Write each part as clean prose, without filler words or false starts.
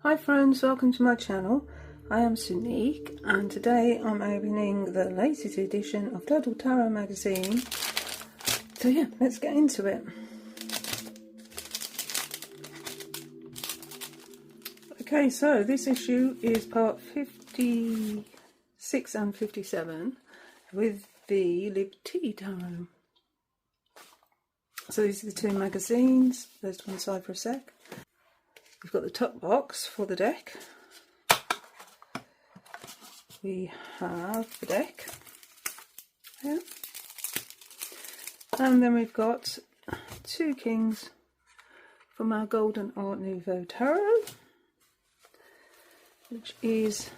Hi friends, welcome to my channel. I am Sunique and today I'm opening the latest edition of Total Tarot magazine. So yeah, let's get into it. Okay, so this issue is part 56 and 57 with the Liberty Tarot. So these are the two magazines. Those to one side for a sec. We've got the top box for the deck. We have the deck here. And then we've got two kings from our Golden Art Nouveau Tarot, which is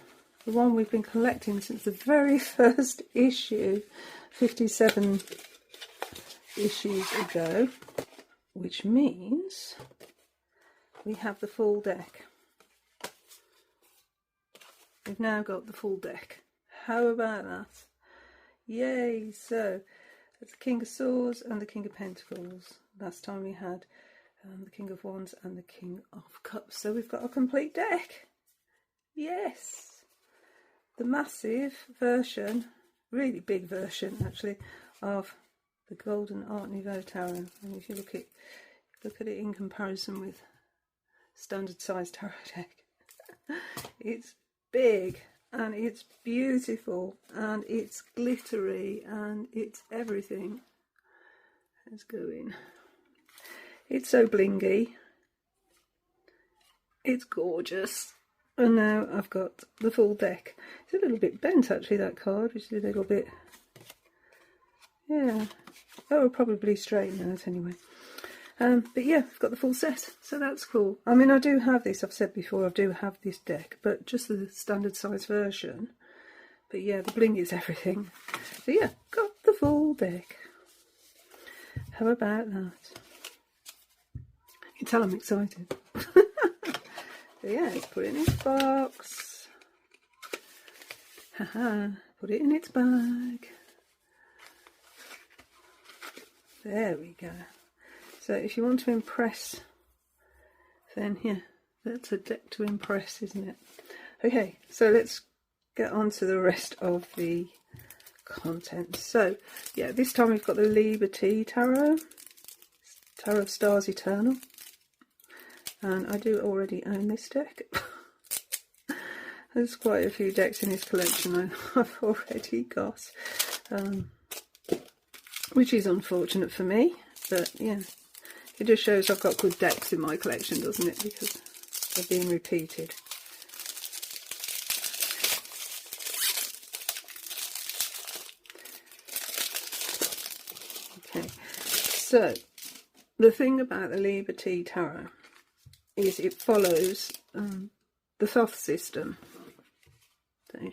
the one we've been collecting since the very first issue, 57 issues ago, which means we have the full deck. We've now got the full deck. How about that? Yay! So, it's the King of Swords and the King of Pentacles. Last time we had the King of Wands and the King of Cups. So we've got a complete deck. Yes! The massive version, really big version actually, of the Golden Art Nouveau Tarot. And if you look at it in comparison with standard size tarot deck, it's big and it's beautiful and it's glittery and it's everything. Let's go in. It's so blingy, it's gorgeous. And now I've got the full deck. It's a little bit bent actually, that card, which is a little bit, yeah, that will probably straighten out anyway. But yeah, I've got the full set, so that's cool. I mean, I do have this, I've said before, I do have this deck, but just the standard size version. But yeah, the bling is everything. So yeah, got the full deck. How about that? You can tell I'm excited. So yeah, let's put it in its box. Haha, put it in its bag. There we go. So if you want to impress, then yeah, that's a deck to impress, isn't it? Okay, so let's get on to the rest of the content. So yeah, this time we've got the Liberty Tarot, Tarot of Stars Eternal. And I do already own this deck. There's quite a few decks in this collection I've already got, which is unfortunate for me, but yeah. It just shows I've got good decks in my collection, doesn't it? Because they're being repeated. Okay, so the thing about the Liberty Tarot is it follows the Thoth system, the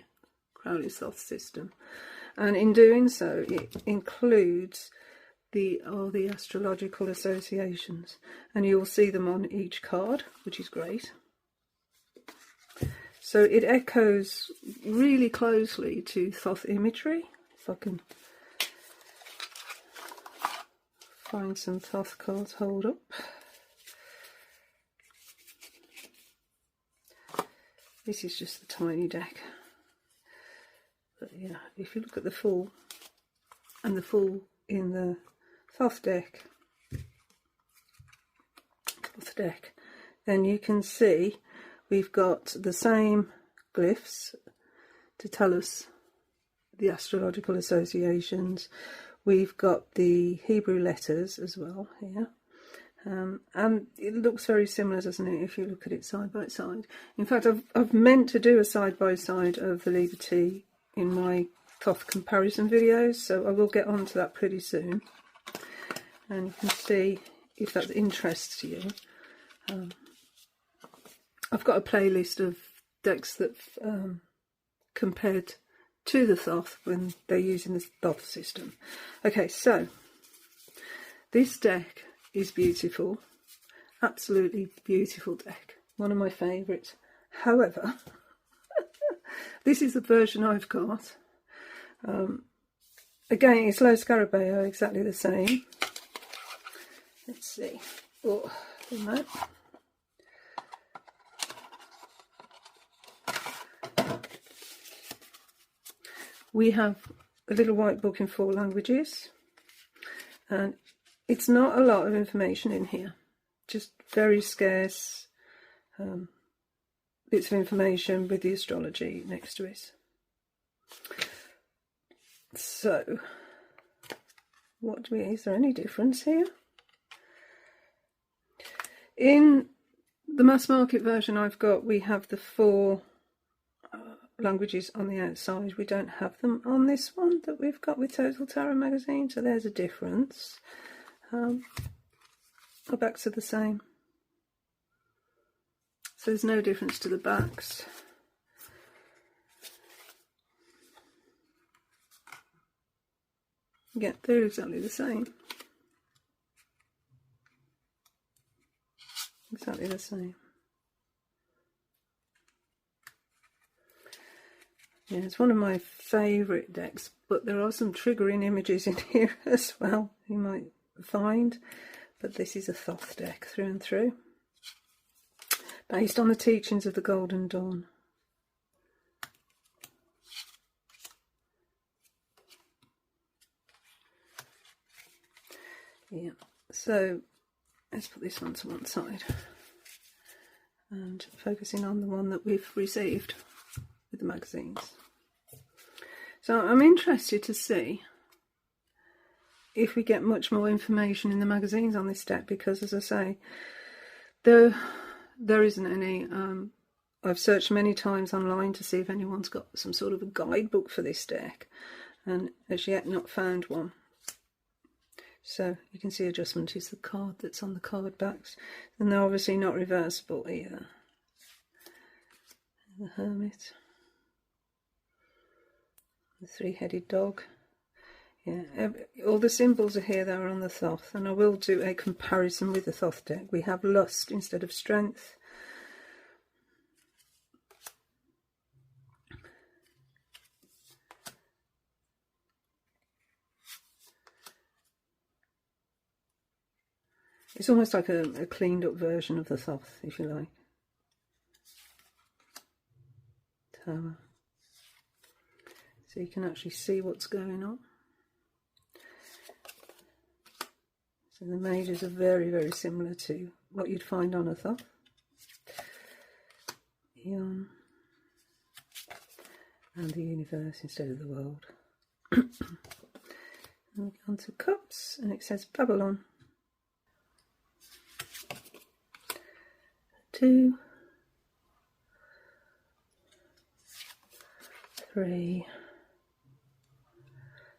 Crowley's Thoth system, and in doing so, it includes the astrological associations, and you'll see them on each card, which is great. So it echoes really closely to Thoth imagery. If I can find some Thoth cards, hold up. This is just the tiny deck, but yeah, if you look at the full, and the full in the Thoth deck, then you can see we've got the same glyphs to tell us the astrological associations. We've got the Hebrew letters as well here, and it looks very similar, doesn't it, if you look at it side by side. In fact, I've meant to do a side by side of the Liberty in my Thoth comparison videos, so I will get on to that pretty soon. And you can see if that interests you. I've got a playlist of decks that compared to the Thoth when they're using the Thoth system. Okay, so this deck is beautiful, absolutely beautiful deck. One of my favourites. However, this is the version I've got. Again, it's Lo Scarabeo, exactly the same. Let's see. Oh, no. we have a little white book in 4 languages, and it's not a lot of information in here, just very scarce bits of information with the astrology next to it. So, is there any difference here? In the mass market version I've got, we have the 4 languages on the outside. We don't have them on this one that we've got with Total Tarot magazine, so there's a difference. Our backs are the same, so there's no difference to the backs. Yeah, they're exactly the same. Exactly the same. Yeah, it's one of my favourite decks, but there are some triggering images in here as well, you might find. But this is a Thoth deck through and through, based on the teachings of the Golden Dawn. Yeah, so let's put this one to one side and focusing on the one that we've received with the magazines. So I'm interested to see if we get much more information in the magazines on this deck, because as I say, there isn't any. I've searched many times online to see if anyone's got some sort of a guidebook for this deck, and as yet not found one. So you can see adjustment is the card that's on the card backs, and they're obviously not reversible either. The Hermit, the 3-headed dog. Yeah, all the symbols are here that are on the Thoth, and I will do a comparison with the Thoth deck. We have lust instead of strength. It's almost like a cleaned up version of the Thoth, if you like. Tower. So you can actually see what's going on. So the mages are very, very similar to what you'd find on a Thoth. Eon. And the universe instead of the world. And we go on to cups, and it says Babylon. 2, 3.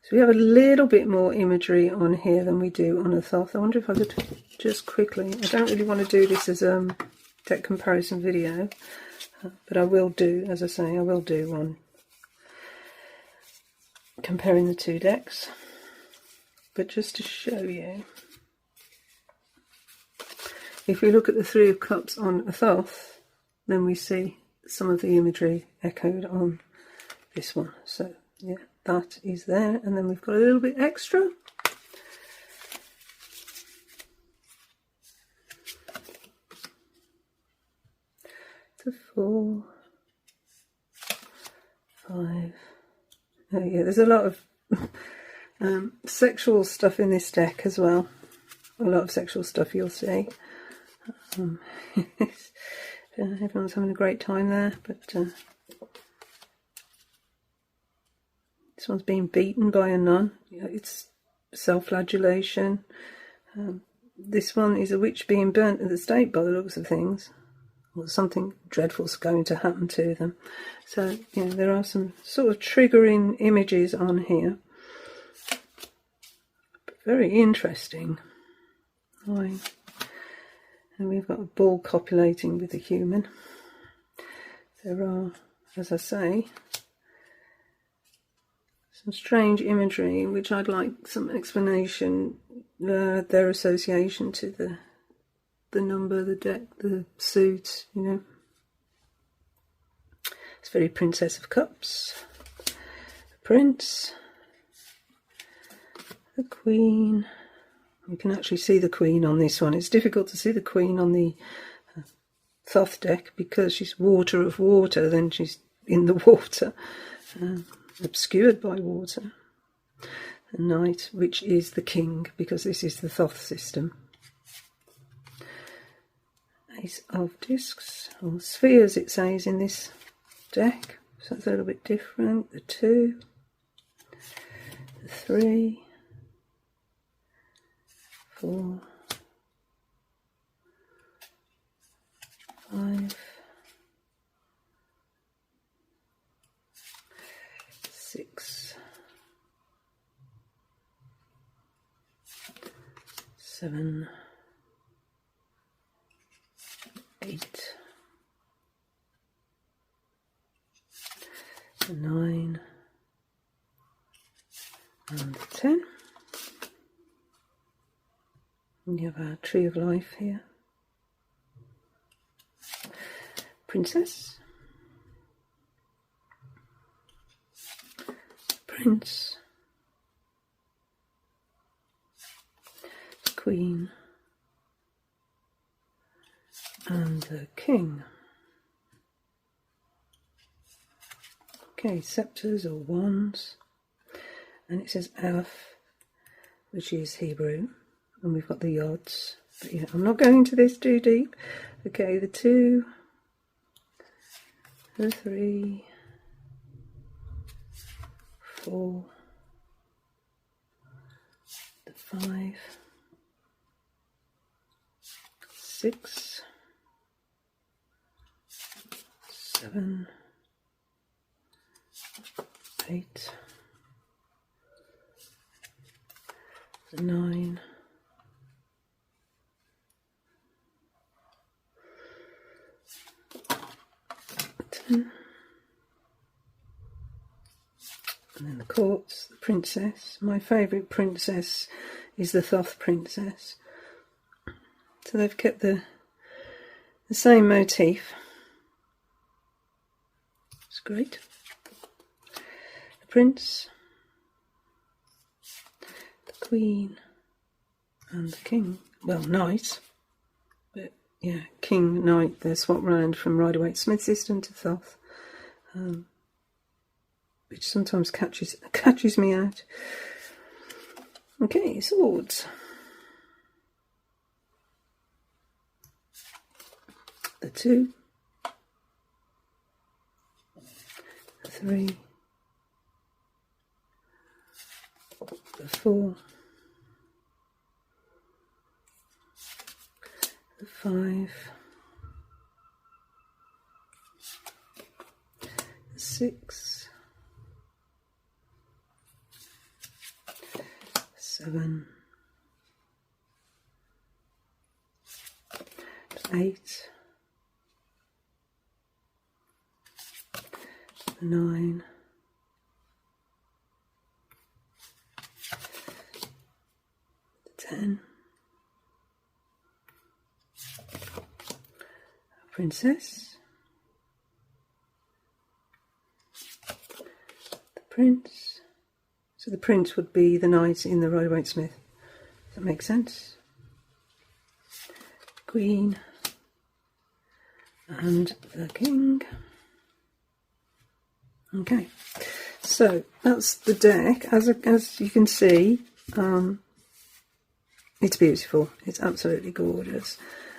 So we have a little bit more imagery on here than we do on a Thoth. I wonder if I could just quickly, I don't really want to do this as a deck comparison video, but I will do, as I say, I will do one comparing the 2 decks. But just to show you, if we look at the 3 of Cups on a Thoth, then we see some of the imagery echoed on this one. So yeah, that is there, and then we've got a little bit extra. To 4, 5. Oh yeah, there's a lot of sexual stuff in this deck as well. A lot of sexual stuff you'll see. Everyone's having a great time there, but this one's being beaten by a nun. It's self-flagellation. This one is a witch being burnt at the stake by the looks of things. Or something dreadful's going to happen to them. So, you know, there are some sort of triggering images on here. But very interesting. And we've got a bull copulating with a human. There are, as I say, some strange imagery which I'd like some explanation, their association to the number, the deck, the suit, you know. It's very Princess of Cups, the Prince, the Queen. You can actually see the Queen on this one. It's difficult to see the Queen on the Thoth deck because she's water of water, then she's in the water. obscured by water. The Knight, which is the King, because this is the Thoth system. Ace of Discs, or spheres it says in this deck, so it's a little bit different. The 2, the 3, 4, 5, 6, 7, 8, 9, and 10. And you have our Tree of Life here. Princess. Prince. Queen. And the King. Okay, scepters or wands. And it says Aleph, which is Hebrew. And we've got the yods. But yeah, I'm not going into this too deep. Okay, the 2, the 3, 4, the 5, 6, 7, 8, 9, 10, and then the courts, the princess. My favourite princess is the Thoth princess. So they've kept the same motif. It's great. The prince, the queen, and the king. Well, knight. But yeah, king, knight, they're swapped round from Rider-Waite-Smith system to Thoth. Which sometimes catches me out. Okay, swords. The 2, the 3, the 4, the 5, the 6, 7, 8, 9, 10, princess, the prince. So the prince would be the knight in the Rider-Waite-Smith. Does that make sense? Queen and the king. Okay, so that's the deck. As you can see, it's beautiful. It's absolutely gorgeous,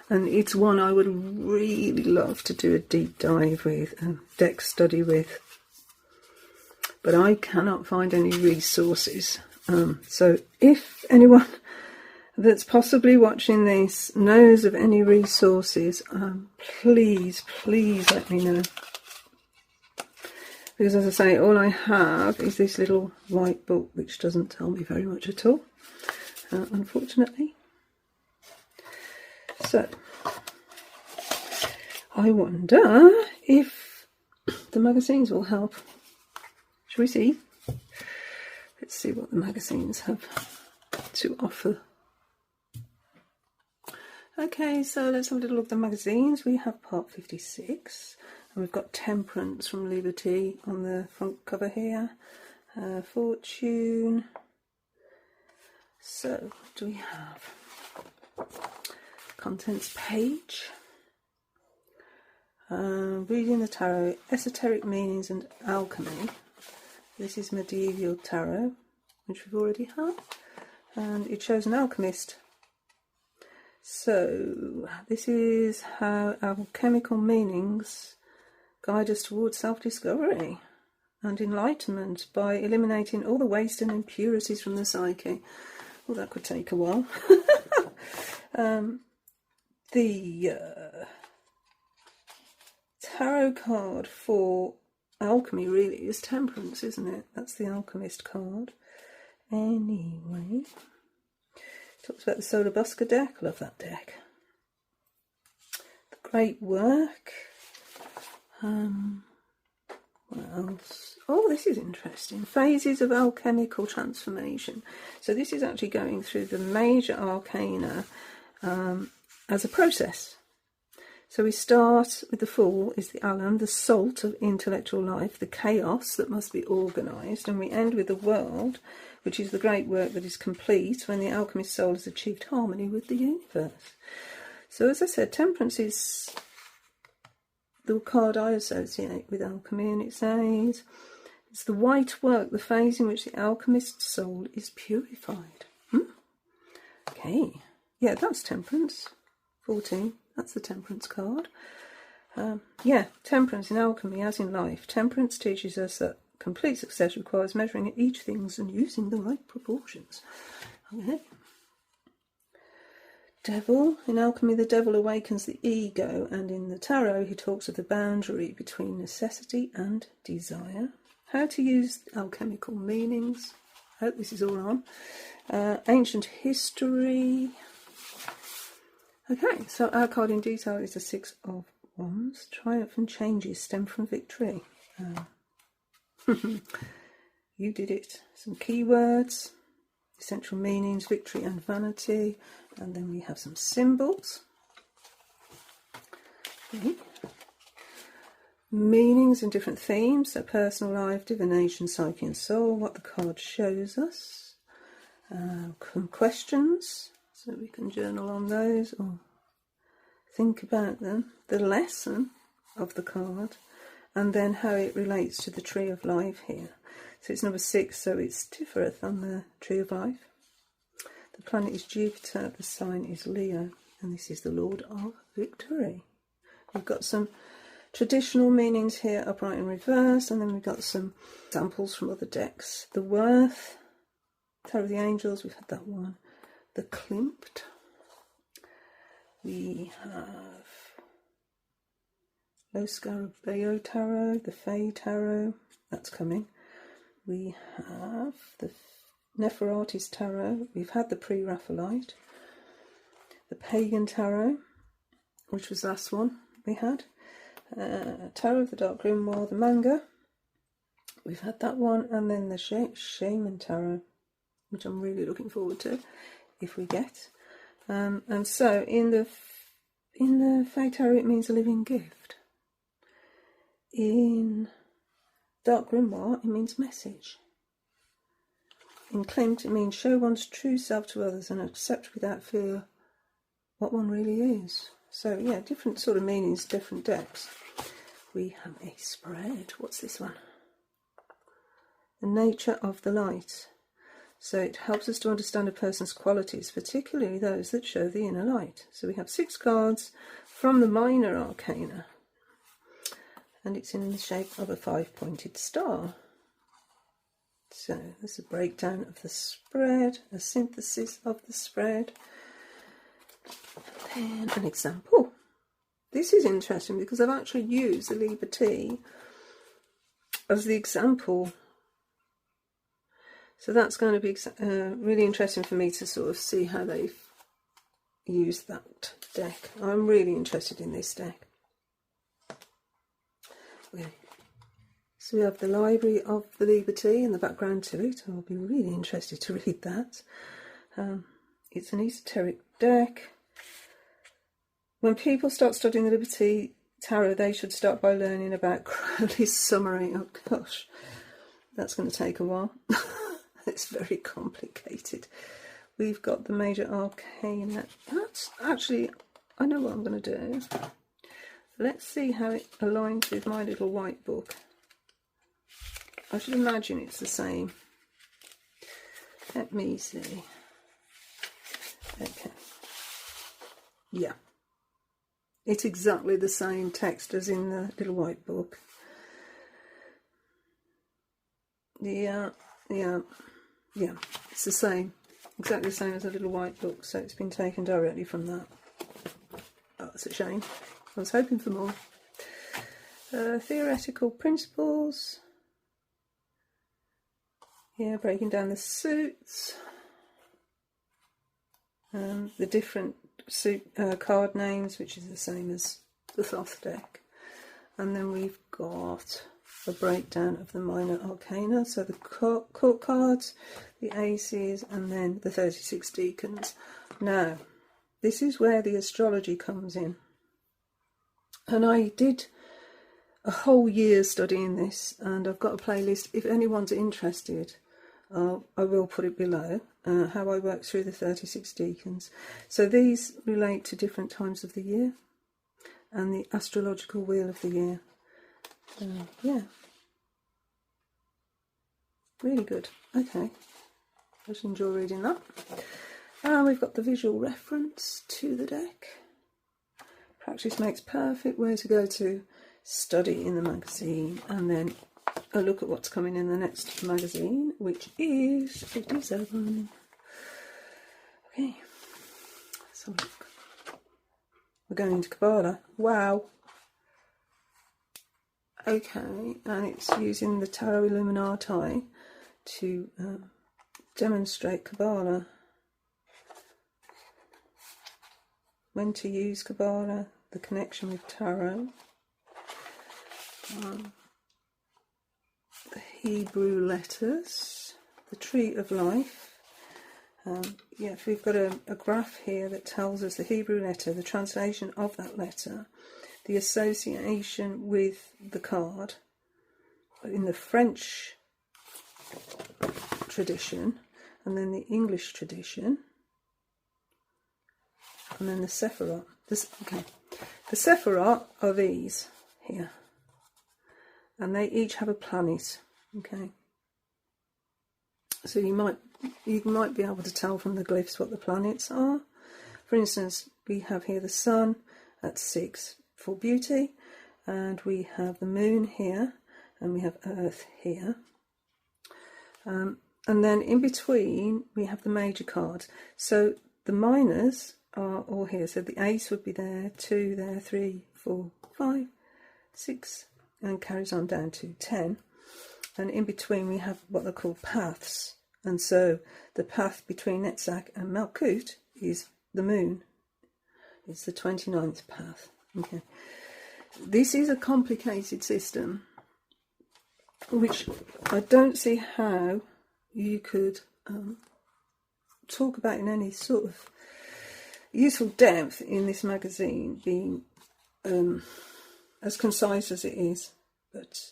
and it's one I would really love to do a deep dive with, a deck study with. But I cannot find any resources. So if anyone that's possibly watching this knows of any resources, please let me know. Because as I say, all I have is this little white book, which doesn't tell me very much at all, unfortunately. So, I wonder if the magazines will help. Shall we see? Let's see what the magazines have to offer. Okay, so let's have a little look at the magazines. We have part 56. And we've got Temperance from Liberty on the front cover here. Fortune. So, what do we have? Contents page. Reading the Tarot, Esoteric Meanings and Alchemy. This is Medieval Tarot, which we've already had, and it shows an alchemist. So this is how alchemical meanings guide us towards self-discovery and enlightenment by eliminating all the waste and impurities from the psyche. Well, that could take a while. The tarot card for alchemy really is Temperance, isn't it? That's the alchemist card. Anyway, talks about the Solar Busker deck. Love that deck. The Great Work. What else? Oh, this is interesting. Phases of alchemical transformation. So this is actually going through the major arcana as a process. So we start with the Fool, is the alum, the salt of intellectual life, the chaos that must be organised, and we end with the World, which is the great work that is complete when the alchemist soul has achieved harmony with the universe. So as I said, Temperance is the card I associate with alchemy, and it says it's the white work, the phase in which the alchemist's soul is purified. Okay, yeah, that's Temperance. 14, that's the Temperance card. Yeah, Temperance in alchemy, as in life. Temperance teaches us that complete success requires measuring each thing and using the right proportions. Okay. Devil. In alchemy, the devil awakens the ego, and in the tarot, he talks of the boundary between necessity and desire. How to use alchemical meanings. I hope this is all on. Ancient history. Okay, so our card in detail is the Six of Wands. Triumph and changes stem from victory. You did it. Some keywords. Essential meanings, victory and vanity. And then we have some symbols. Okay. Meanings and different themes. So personal life, divination, psyche and soul. What the card shows us. Some questions. So we can journal on those or think about them. The lesson of the card. And then how it relates to the Tree of Life here. So it's number 6, so it's different than the Tree of Life. The planet is Jupiter, the sign is Leo, and this is the Lord of Victory. We've got some traditional meanings here, upright and reverse, and then we've got some examples from other decks. The Worth, Tarot of the Angels, we've had that one. The Klimt. We have Lo Scarabeo Tarot, the Fae Tarot, that's coming. We have the Nefertiti's Tarot, we've had the Pre-Raphaelite, the Pagan Tarot, which was the last one we had, Tarot of the Dark Grimoire, the manga, we've had that one, and then the Shaman Tarot, which I'm really looking forward to, if we get. And so in the Fae Tarot it means a living gift. In Dark Grimoire, it means message. In Klimt, it means show one's true self to others and accept without fear what one really is. So, yeah, different sort of meanings, different decks. We have a spread. What's this one? The nature of the light. So it helps us to understand a person's qualities, particularly those that show the inner light. So we have 6 cards from the minor arcana. And it's in the shape of a 5-pointed star. So there's a breakdown of the spread, a synthesis of the spread, and then an example. This is interesting because I've actually used the Liberty as the example. So that's going to be really interesting for me to sort of see how they've used that deck. I'm really interested in this deck. Okay. So we have the Library of the Liberty in the background to it. I'll be really interested to read that. It's an esoteric deck. When people start studying the Liberty Tarot, they should start by learning about Crowley's summary. Oh gosh, that's going to take a while. It's very complicated. We've got the major arcana. That's actually, I know what I'm going to do. Let's see how it aligns with my little white book. I should imagine it's the same. Let me see. Okay. Yeah. It's exactly the same text as in the little white book. Yeah. It's the same. Exactly the same as the little white book, so it's been taken directly from that. Oh, that's a shame. I was hoping for more. Theoretical principles. Yeah, breaking down the suits. The different card names, which is the same as the Thoth deck. And then we've got a breakdown of the minor arcana, so the court cards, the aces, and then the 36 deacons. Now, this is where the astrology comes in. And I did a whole year studying this, and I've got a playlist. If anyone's interested, I will put it below, how I work through the 36 deacons. So these relate to different times of the year and the astrological wheel of the year. Yeah, really good. Okay, I just enjoy reading that. And we've got the visual reference to the deck. Practice makes perfect. Where to go to study in the magazine, and then a look at what's coming in the next magazine, which is 57. Okay, let's have a look. We're going into Kabbalah. Wow. Okay, and it's using the Tarot Illuminati to demonstrate Kabbalah. When to use Kabbalah, the connection with Tarot, the Hebrew letters, the Tree of Life. Yes, we've got a graph here that tells us the Hebrew letter, the translation of that letter, the association with the card. In the French tradition, and then the English tradition, and then the Sephirot. Okay, the Sephirot are these here, and they each have a planet. Okay, so you might be able to tell from the glyphs what the planets are. For instance, we have here the Sun at 6 for beauty, and we have the Moon here, and we have Earth here. And then in between we have the major cards. So the minors are all here. So the ace would be there, 2 there, 3, 4, 5, 6, and carries on down to 10. And in between we have what they're called paths. And so the path between Netzach and Malkut is the moon. It's the 29th path. Okay. This is a complicated system, which I don't see how you could talk about in any sort of useful depth in this magazine, being as concise as it is. But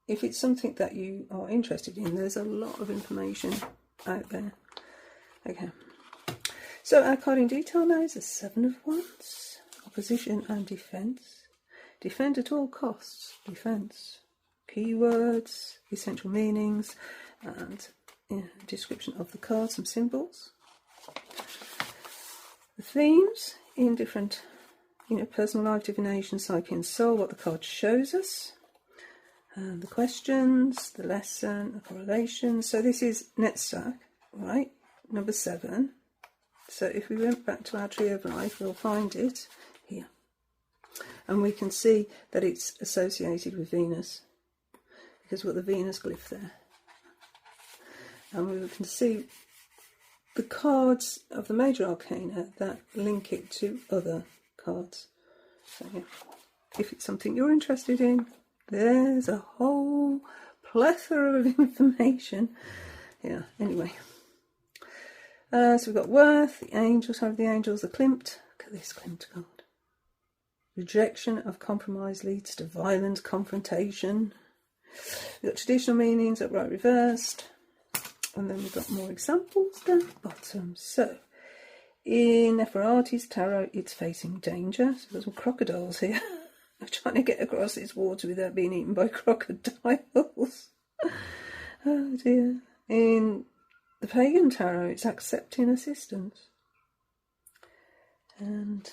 if it's something that you are interested in, there's a lot of information out there. Okay, so our card in detail now is the 7 of Wands, opposition and defence. Defend at all costs, defence. Keywords, essential meanings, and description of the card, some symbols. The themes in different, personal life, divination, psyche and soul, what the card shows us. And the questions, the lesson, the correlation. So this is Netzach, right? Number 7. So if we went back to our Tree of Life, we'll find it here. And we can see that it's associated with Venus, because we've got the Venus glyph there. And we can see the cards of the major arcana that link it to other cards. So yeah, if it's something you're interested in, there's a whole plethora of information. Yeah, anyway. So we've got Worth, the angels, have the angels, the Klimt. Look at this Klimt card. Rejection of compromise leads to violent confrontation. We've got traditional meanings, upright reversed. And then we've got more examples down the bottom. So, in Nefertiti's tarot, it's facing danger. So we've got some crocodiles here. trying to get across this water without being eaten by crocodiles. Oh dear. In the Pagan Tarot, it's accepting assistance. And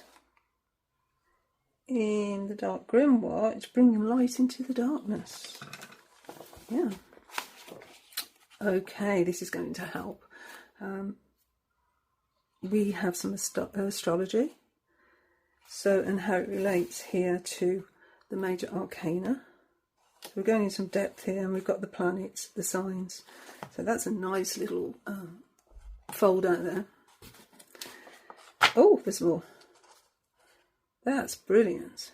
in the Dark Grimoire, it's bringing light into the darkness. Yeah. Okay, this is going to help. We have some astrology. So, and how it relates here to the major arcana. So we're going in some depth here, and we've got the planets, the signs. So that's a nice little fold out there. Oh, there's more. That's brilliant.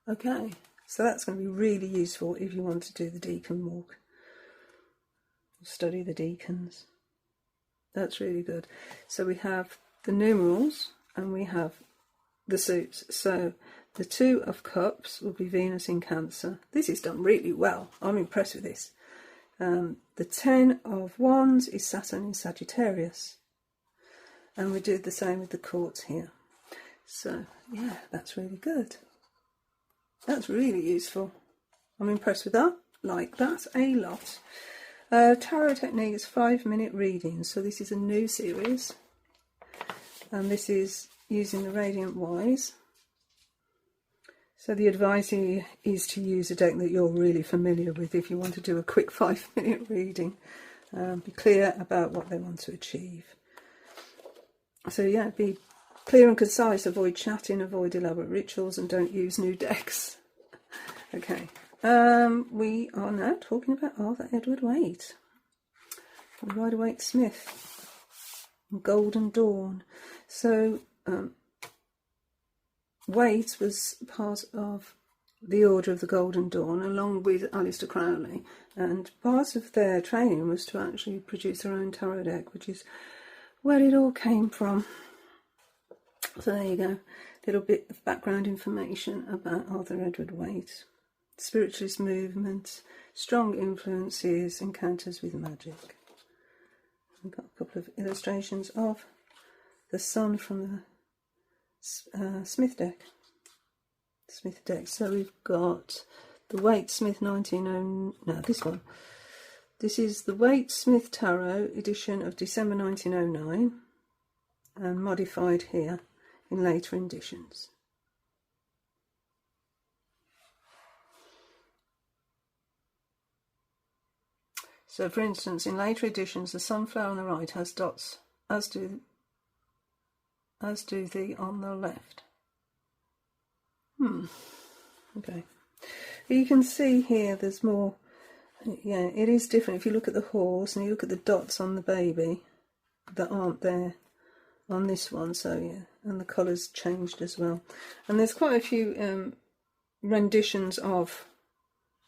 Okay, so that's going to be really useful if you want to do the deacon walk. Study the deacons. That's really good. So we have the numerals and we have the suits. So the 2 of Cups will be Venus in Cancer. This is done really well. I'm impressed with this. The 10 of Wands is Saturn in Sagittarius. And we do the same with the quartz here. So, yeah, that's really good. That's really useful. I'm impressed with that. Like, that's a lot. Tarot technique is 5-minute readings. So this is a new series. And this is using the Radiant Wise. So the advice here is to use a deck that you're really familiar with if you want to do a quick 5-minute reading. Be clear about what they want to achieve. So yeah, be clear and concise, avoid chatting, avoid elaborate rituals, and don't use new decks. Okay, we are now talking about Arthur Edward Waite, from Rider-Waite-Smith, Golden Dawn. So Waite was part of the Order of the Golden Dawn, along with Aleister Crowley, and part of their training was to actually produce their own tarot deck, which is where it all came from. So there you go, a little bit of background information about Arthur Edward Waite. Spiritualist movement, strong influences, encounters with magic. We've got a couple of illustrations of the sun from the Smith deck. So we've got the Waite-Smith 1909, no, this one. This is the Waite-Smith Tarot edition of December 1909 and modified here in later editions. So for instance, in later editions, the sunflower on the right has dots, as do the on the left. Okay. You can see here there's more. Yeah, it is different. If you look at the horse and you look at the dots on the baby that aren't there on this one, so yeah, and the colours changed as well. And there's quite a few renditions of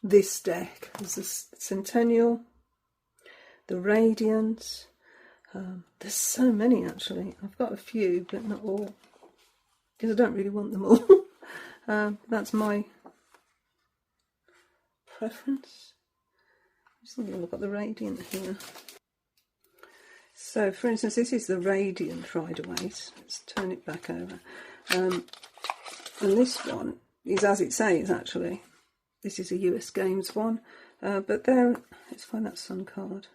this deck. There's the Centennial, the Radiant. There's so many actually. I've got a few, but not all, because I don't really want them all. That's my preference. Just having a look at the Radiant here. So, for instance, this is the Radiant Rider-Waite. Let's turn it back over. And this one is as it says, actually. This is a US Games one. But there, let's find that Sun card.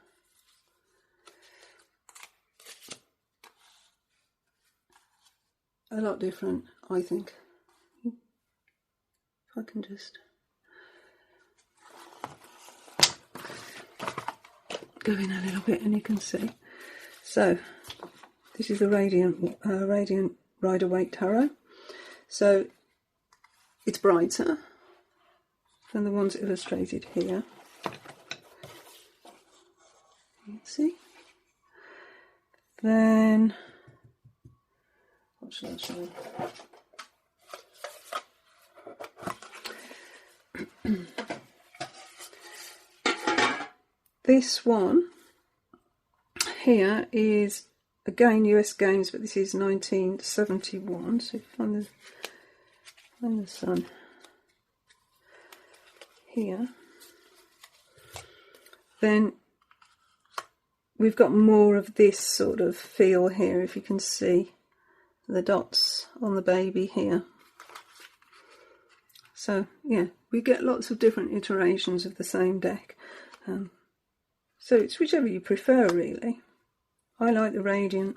A lot different, I think. If I can just go in a little bit and you can see. So this is the Radiant Rider-Waite Tarot. So it's brighter than the ones illustrated here. You see? Then what shall I show? This one here is again US Games, but this is 1971. So if you find the sun here, then we've got more of this sort of feel here. If you can see the dots on the baby here, So yeah, we get lots of different iterations of the same deck. So it's whichever you prefer, really. I like the Radiant.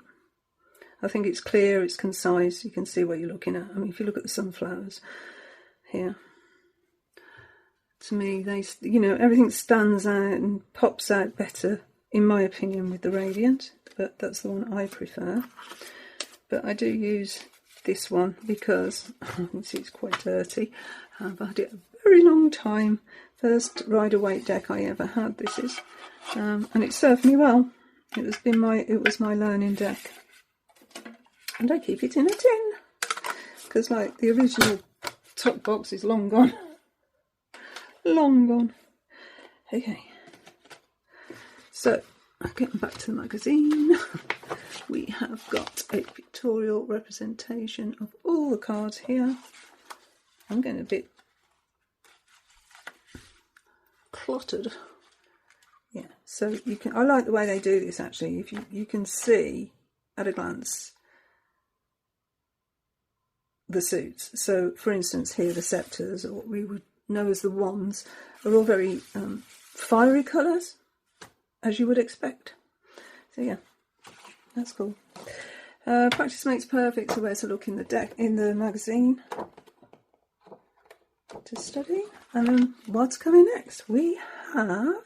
I think it's clear, it's concise, you can see what you're looking at. I mean, if you look at the sunflowers here, to me, everything stands out and pops out better, in my opinion, with the Radiant, but that's the one I prefer. But I do use this one because, you can see it's quite dirty. I've had it a very long time. First Rider-Waite deck I ever had, this is. And it served me well. It was my learning deck. And I keep it in a tin, because like the original top box is long gone. Long gone. Okay. So, getting back to the magazine, we have got a pictorial representation of all the cards here. I'm getting a bit cluttered. Yeah, so I like the way they do this actually. If you can see at a glance the suits. So for instance here the sceptres, or what we would know as the wands, are all very fiery colours, as you would expect. So yeah, that's cool. Practice makes perfect, so where to look in the magazine to study. And then what's coming next? We have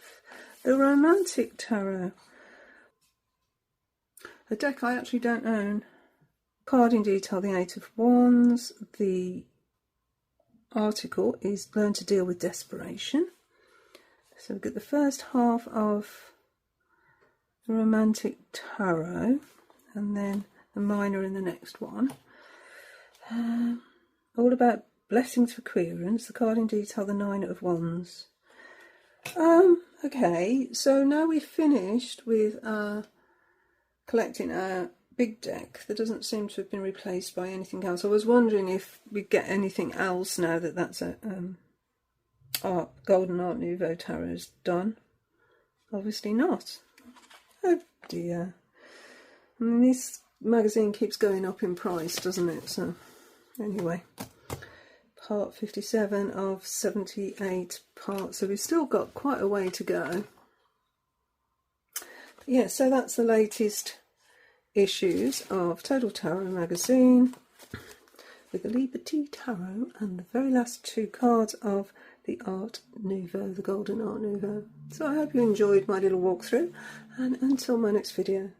the Romantic Tarot, a deck I actually don't own. Card in detail, the Eight of Wands. The article is Learn to Deal with Desperation. So we've got the first half of the Romantic Tarot, and then the minor in the next one. All about blessings for querents. The card in detail, the Nine of Wands. Okay, so now we've finished with collecting our big deck that doesn't seem to have been replaced by anything else. I was wondering if we get anything else now that that's a Golden Art Nouveau Tarot is done. Obviously not. Oh dear. I mean, this magazine keeps going up in price, doesn't it? So anyway, part 57 of 78 parts, so we've still got quite a way to go. But yeah, so that's the latest issues of Total Tarot magazine with the Liberty Tarot and the very last two cards of the Art Nouveau, the Golden Art Nouveau. So I hope you enjoyed my little walkthrough, and until my next video,